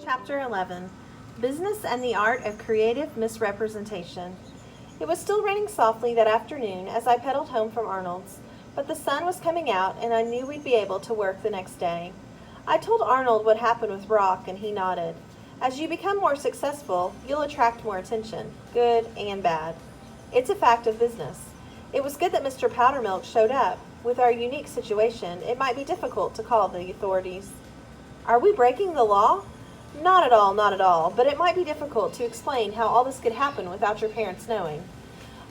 Chapter 11 Business and the Art of Creative Misrepresentation. It was still raining softly that afternoon as I pedaled home from Arnold's, but the sun was coming out and I knew we'd be able to work the next day. I told Arnold what happened with Rock and he nodded. As you become more successful, you'll attract more attention, good and bad. It's a fact of business. It was good that Mr. Powdermilk showed up. With our unique situation, it might be difficult to call the authorities. Are we breaking the law? Not at all, but it might be difficult to explain how all this could happen without your parents knowing.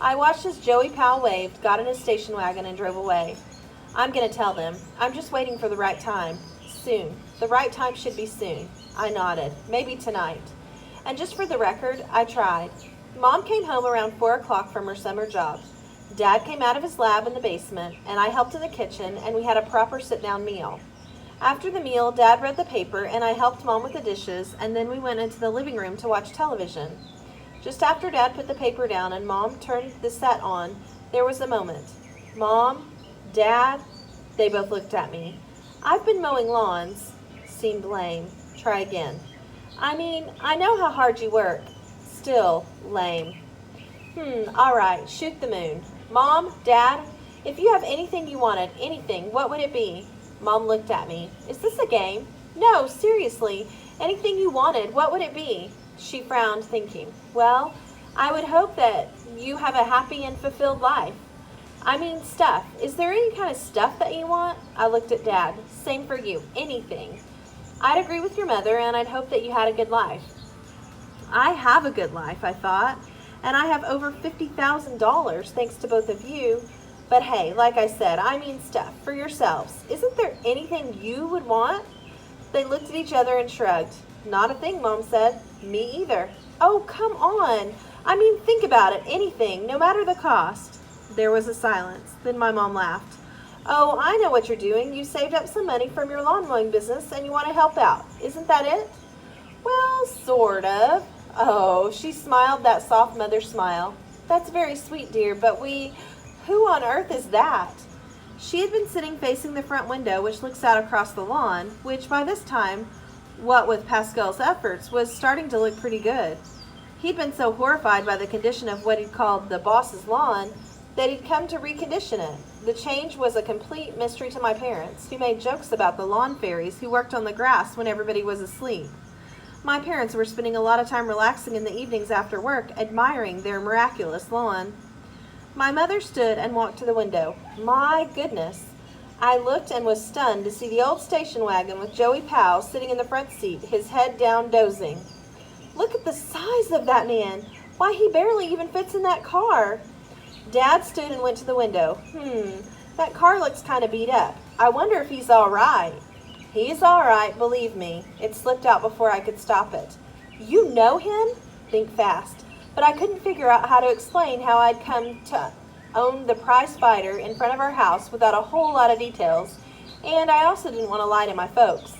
I watched as Joey Powell waved, got in his station wagon, and drove away. I'm going to tell them. I'm just waiting for the right time. Soon. The right time should be soon. I nodded. Maybe tonight. And just for the record, I tried. Mom came home around 4 o'clock from her summer job. Dad came out of his lab in the basement, and I helped in the kitchen, and we had a proper sit-down meal. After the meal, Dad read the paper, and I helped Mom with the dishes, and then we went into the living room to watch television. Just after Dad put the paper down and Mom turned the set on, there was a moment. Mom, Dad, they both looked at me. I've been mowing lawns. Seemed lame. Try again. I mean, I know how hard you work. Still lame. All right, shoot the moon. Mom, Dad, if you have anything you wanted, anything, what would it be? Mom looked at me. Is this a game? No, seriously. Anything you wanted, what would it be? She frowned, thinking. Well, I would hope that you have a happy and fulfilled life. I mean, stuff. Is there any kind of stuff that you want? I looked at Dad. Same for you. Anything. I'd agree with your mother, and I'd hope that you had a good life. I have a good life, I thought, and I have over $50,000 thanks to both of you. But hey, like I said, I mean stuff, for yourselves. Isn't there anything you would want? They looked at each other and shrugged. Not a thing, Mom said. Me either. Oh, come on. I mean, think about it. Anything, no matter the cost. There was a silence. Then my mom laughed. Oh, I know what you're doing. You saved up some money from your lawn mowing business and you want to help out. Isn't that it? Well, sort of. Oh, she smiled that soft mother smile. That's very sweet, dear, but who on earth is that? She had been sitting facing the front window, which looks out across the lawn, which by this time, what with Pascal's efforts, was starting to look pretty good. He'd been so horrified by the condition of what he'd called the boss's lawn that he'd come to recondition it. The change was a complete mystery to my parents, who made jokes about the lawn fairies who worked on the grass when everybody was asleep. My parents were spending a lot of time relaxing in the evenings after work, admiring their miraculous lawn. My mother stood and walked to the window. My goodness. I looked and was stunned to see the old station wagon with Joey Powell sitting in the front seat, his head down dozing. Look at the size of that man. Why, he barely even fits in that car. Dad stood and went to the window. That car looks kind of beat up. I wonder if he's all right. He's all right, believe me. It slipped out before I could stop it. You know him? Think fast. But I couldn't figure out how to explain how I'd come to own the prize fighter in front of our house without a whole lot of details, and I also didn't want to lie to my folks.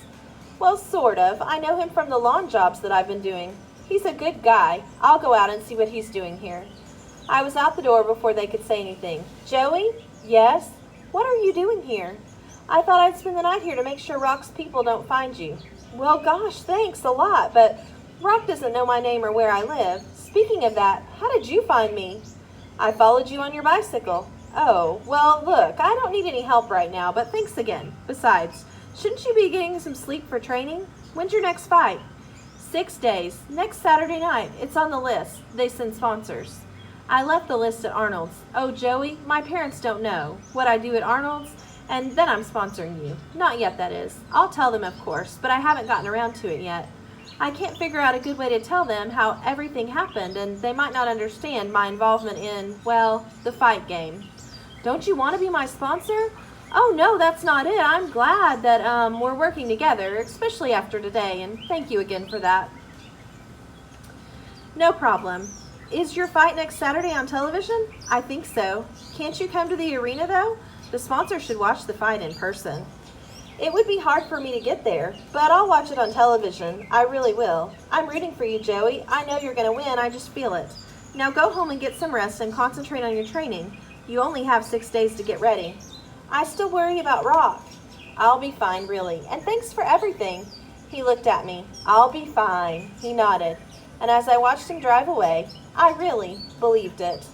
Well, sort of. I know him from the lawn jobs that I've been doing. He's a good guy. I'll go out and see what he's doing here. I was out the door before they could say anything. Joey? Yes? What are you doing here? I thought I'd spend the night here to make sure Rock's people don't find you. Well, gosh, thanks a lot, but Rock doesn't know my name or where I live. Speaking of that, how did you find me? I followed you on your bicycle. Oh, well, look, I don't need any help right now, but thanks again. Besides, shouldn't you be getting some sleep for training? When's your next fight? 6 days. Next Saturday night. It's on the list. They send sponsors. I left the list at Arnold's. Oh, Joey, my parents don't know what I do at Arnold's, and then I'm sponsoring you. Not yet, that is. I'll tell them, of course, but I haven't gotten around to it yet. I can't figure out a good way to tell them how everything happened, and they might not understand my involvement in, well, the fight game. Don't you want to be my sponsor? Oh, no, that's not it. I'm glad that we're working together, especially after today, and thank you again for that. No problem. Is your fight next Saturday on television? I think so. Can't you come to the arena, though? The sponsor should watch the fight in person. It would be hard for me to get there, but I'll watch it on television. I really will. I'm rooting for you, Joey. I know you're going to win. I just feel it. Now go home and get some rest and concentrate on your training. You only have 6 days to get ready. I still worry about Rock. I'll be fine, really. And thanks for everything. He looked at me. "I'll be fine," he nodded. And as I watched him drive away, I really believed it.